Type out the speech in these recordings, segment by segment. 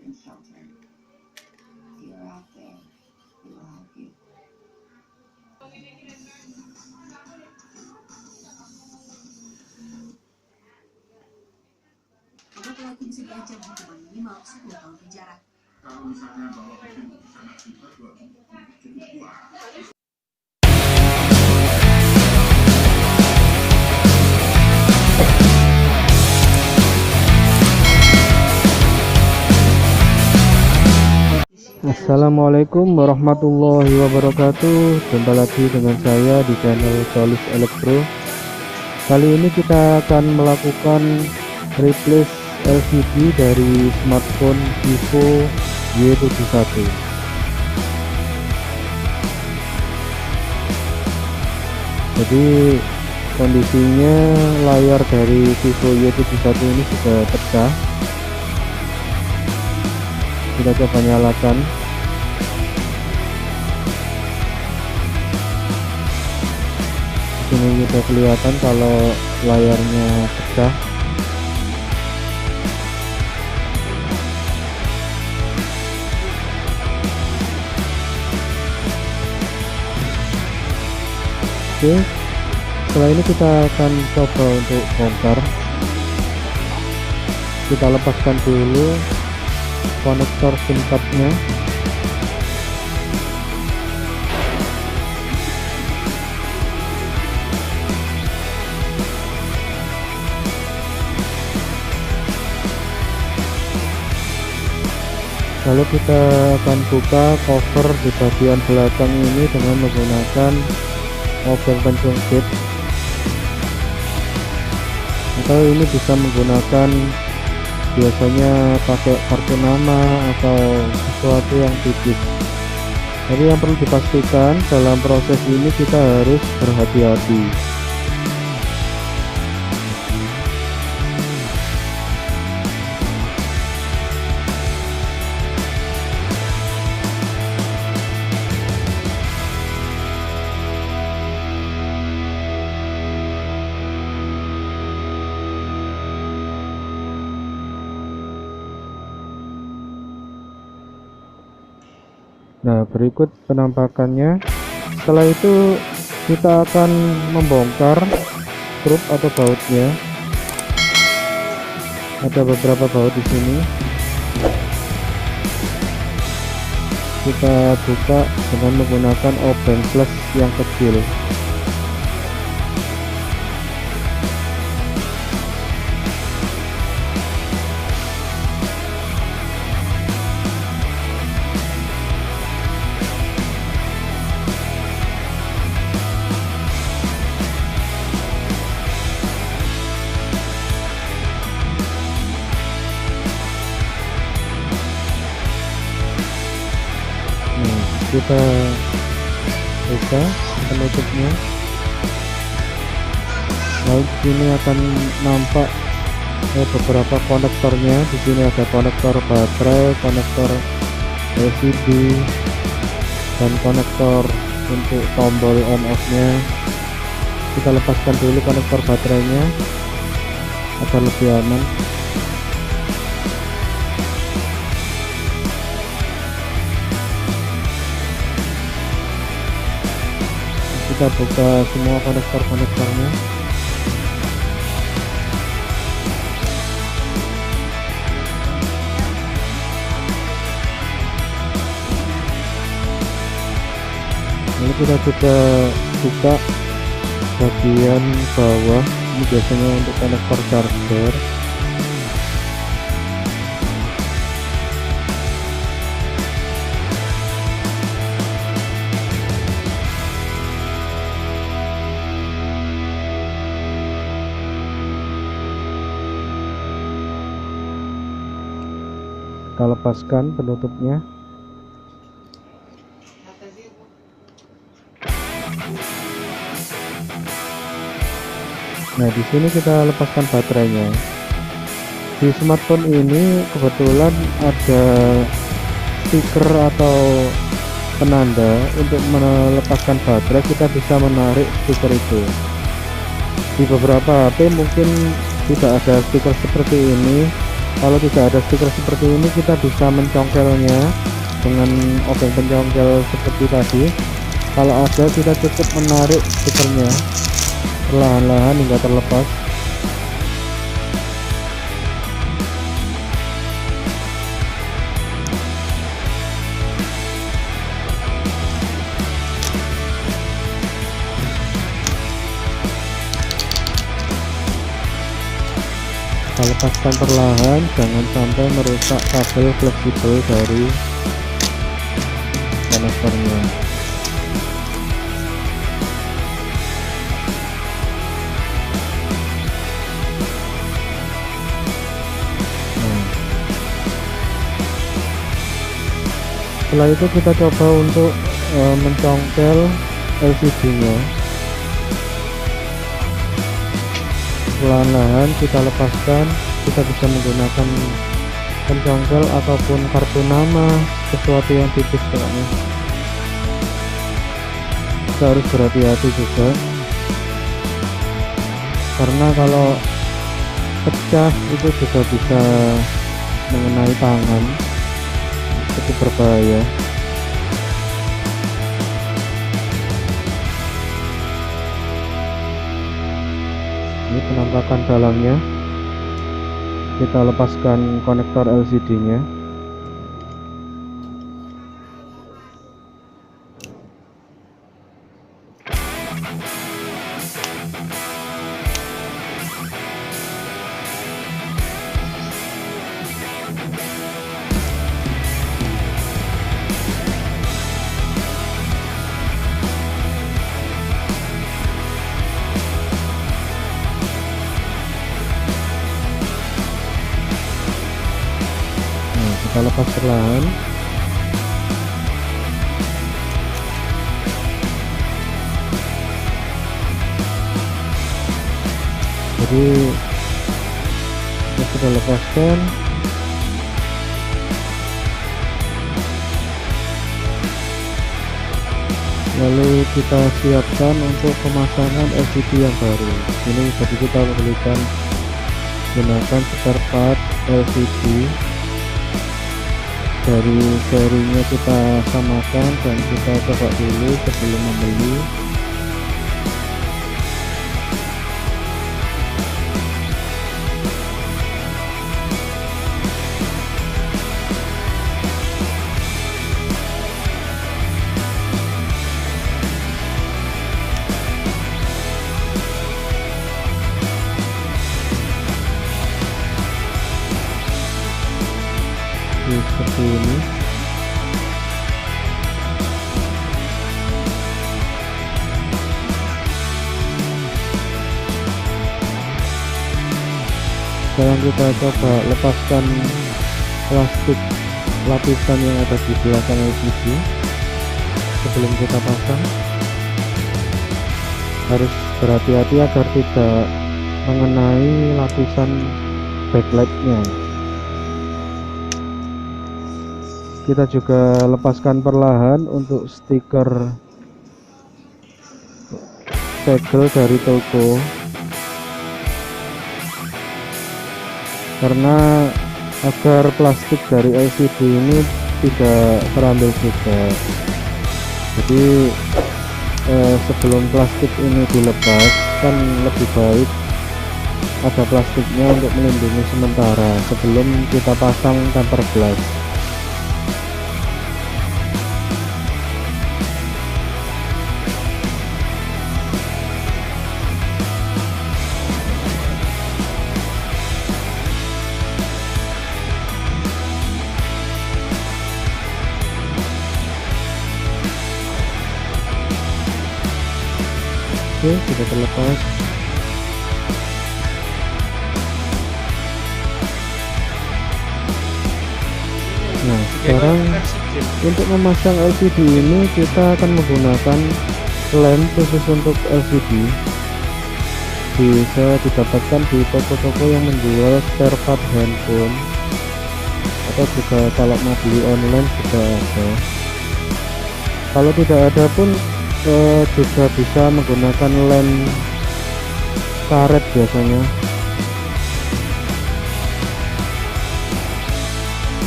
Karena pelaku bisa diancam hukuman minimal 10 tahun penjara. Kalau misalnya bawa pasien di sana kita cukup kuat. Assalamualaikum warahmatullahi wabarakatuh. Jumpa lagi dengan saya di channel Solis Elektro. Kali ini kita akan melakukan replace LCD dari smartphone Vivo Y71. Jadi kondisinya layar dari Vivo Y71 ini sudah pecah. Kita coba nyalakan. Ini sudah kelihatan kalau layarnya pecah. Oke, setelah ini kita akan coba untuk bongkar. Kita lepaskan dulu konektor SIM card-nya. Lalu kita akan buka cover di bagian belakang ini dengan menggunakan obeng pencung kit, atau ini bisa menggunakan biasanya pakai kartu nama atau sesuatu yang tipis. Jadi yang perlu dipastikan dalam proses ini kita harus berhati-hati. Nah, berikut penampakannya. Setelah itu kita akan membongkar skrup atau bautnya. Ada beberapa baut di sini. Kita buka dengan menggunakan obeng plus yang kecil. Kita buka penutupnya. Lalu di sini akan nampak beberapa konektornya. Di sini ada konektor baterai, konektor LCD, dan konektor untuk tombol on off-nya. Kita lepaskan dulu konektor baterainya agar lebih aman. Kita buka semua konektornya. Lalu kita coba buka bagian bawah. Ini biasanya untuk konektor charger. Kita lepaskan penutupnya. Nah, di sini kita lepaskan baterainya. Di smartphone ini kebetulan ada stiker atau penanda untuk melepaskan baterai. Kita bisa menarik stiker itu. Di beberapa HP mungkin tidak ada stiker seperti ini. Kalau tidak ada stiker seperti ini, kita bisa mencongkelnya dengan obeng pencongkel seperti tadi. Kalau ada, kita cukup menarik stikernya perlahan-lahan hingga terlepas. Kita lepaskan perlahan, jangan sampai merusak kabel fleksibel dari konektornya. Setelah itu kita coba untuk mencongkel LCD-nya. Perlahan-lahan kita lepaskan. Kita bisa menggunakan pencongkel ataupun kartu nama, sesuatu yang tipis pokoknya. Kita harus berhati-hati juga, karena kalau pecah itu juga bisa mengenai tangan, cukup berbahaya. Ini penampakan dalamnya. Kita lepaskan konektor LCD-nya. Kita lepas perlahan. Jadi kita sudah lepaskan. Lalu kita siapkan untuk pemasangan LCD yang baru. Ini jadi kita belikan gunakan spare part LCD dari serinya, kita samakan dan kita coba dulu sebelum membeli. Seperti ini. Sekarang kita coba lepaskan plastik lapisan yang ada di belakang LCD sebelum kita pasang. Harus berhati-hati agar tidak mengenai lapisan backlightnya. Kita juga lepaskan perlahan untuk stiker segel dari toko, karena agar plastik dari LCD ini tidak terambil juga. Jadi sebelum plastik ini dilepas, kan lebih baik ada plastiknya untuk melindungi sementara sebelum kita pasang tempered glass. Oke, sudah terlepas. Nah, sekarang untuk memasang LCD ini kita akan menggunakan lem khusus untuk LCD. Bisa didapatkan di toko-toko yang menjual spare part handphone, atau juga kalau mau beli online juga ada. Kalau tidak ada pun juga bisa menggunakan lem karet biasanya.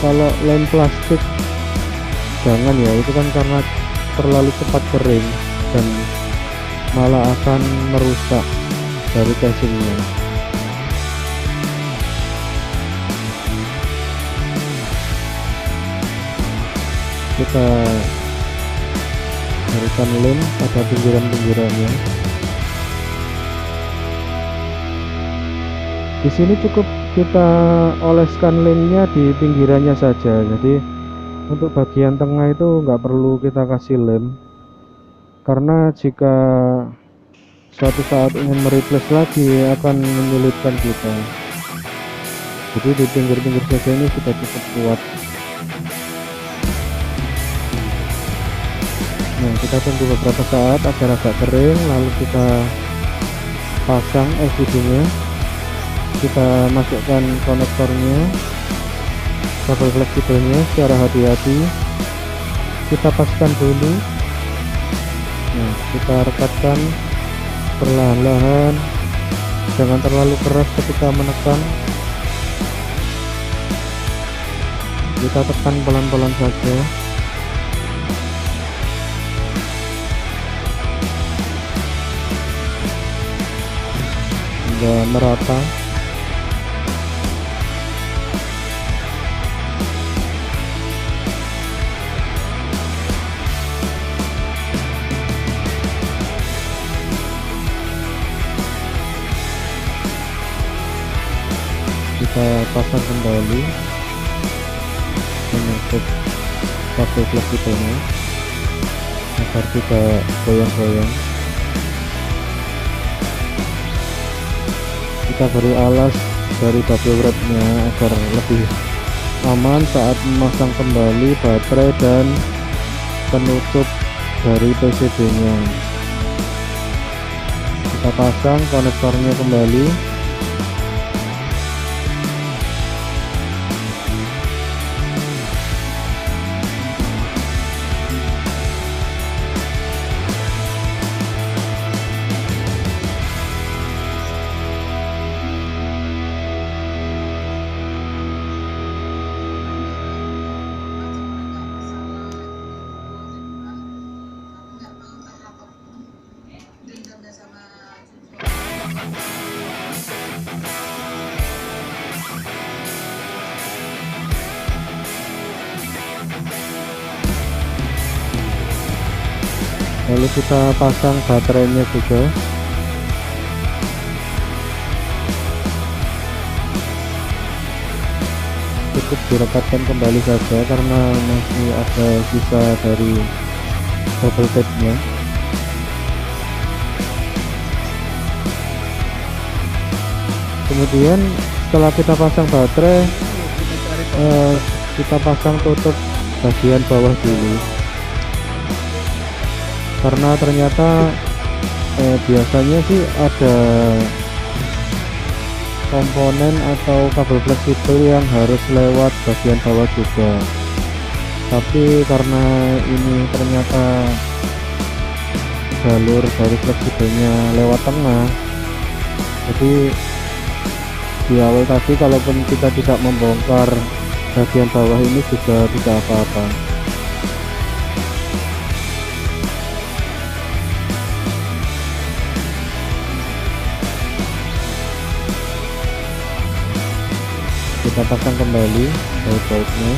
Kalau lem plastik jangan ya, itu kan karena terlalu cepat kering dan malah akan merusak dari casingnya. Kita berikan lem pada pinggiran-pinggirannya. Di sini cukup kita oleskan lemnya di pinggirannya saja, jadi untuk bagian tengah itu nggak perlu kita kasih lem, karena jika suatu saat ingin mereplace lagi akan menyulitkan kita. Jadi di pinggir-pinggir saja ini sudah cukup kuat. Nah, kita tunggu beberapa saat agar agak kering, lalu kita pasang LCD-nya. Kita masukkan konektornya, kabel fleksibelnya secara hati-hati. Kita paskan dulu. Nah, kita rekatkan perlahan-lahan, jangan terlalu keras ketika menekan. Kita tekan pelan-pelan saja. Hingga merata. Kita pasang kembali menutup kabel fleksibelnya agar tidak goyang-goyang. Kita beri alas dari bubble wrap-nya agar lebih aman saat memasang kembali baterai dan penutup dari PCB-nya. Kita pasang konektornya kembali. Lalu kita pasang baterainya juga. Cukup direkatkan kembali saja karena masih ada sisa dari bubble tape-nya. Kemudian setelah kita pasang baterai, kita pasang tutup bagian bawah dulu, karena ternyata biasanya sih ada komponen atau kabel fleksibel yang harus lewat bagian bawah juga, tapi karena ini ternyata jalur dari fleksibelnya lewat tengah, jadi di awal tadi kalaupun kita tidak membongkar bagian bawah ini juga tidak apa-apa. Kita pasang kembali baut-bautnya.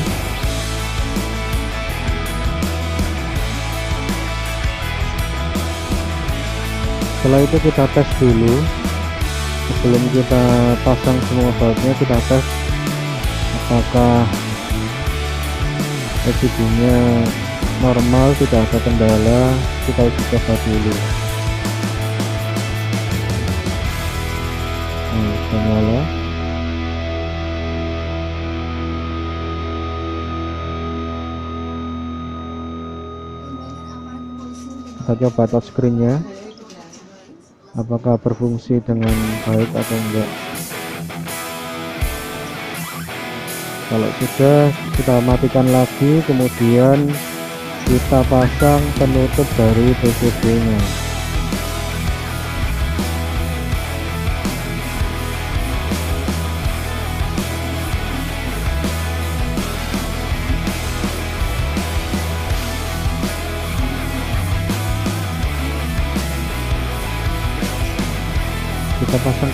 Setelah itu kita tes dulu. Sebelum kita pasang semua bautnya, kita tes apakah LCD-nya normal, tidak ada kendala. Kita uji coba dulu. Nah, sudah nyala. Kita coba touchscreen-nya, apakah berfungsi dengan baik atau enggak. Kalau sudah, kita matikan lagi, kemudian kita pasang penutup dari PCB-nya.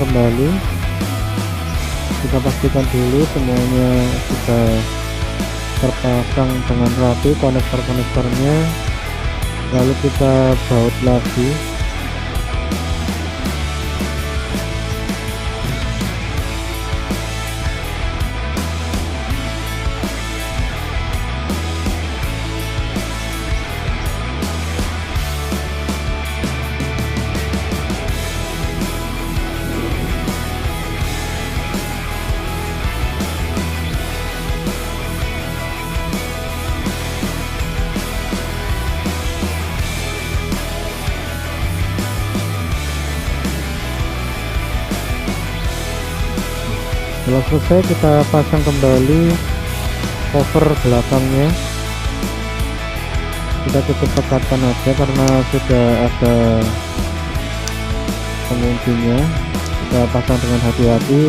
kembali, kita pastikan dulu semuanya sudah terpasang dengan rapi konektor-konektornya, lalu kita baut lagi. Setelah selesai, kita pasang kembali cover belakangnya. Kita cukup tekatkan aja karena sudah ada penguncinya. Kita pasang dengan hati-hati,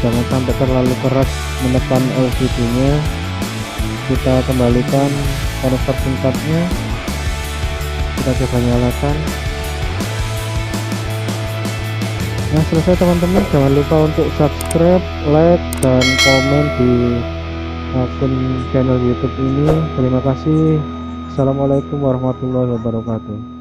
jangan sampai terlalu keras menekan LCD nya. Kita kembalikan konektor singkatnya, kita coba nyalakan. Nah, selesai teman-teman. Jangan lupa untuk subscribe, like, dan komen di akun channel YouTube ini. Terima kasih. Assalamualaikum warahmatullahi wabarakatuh.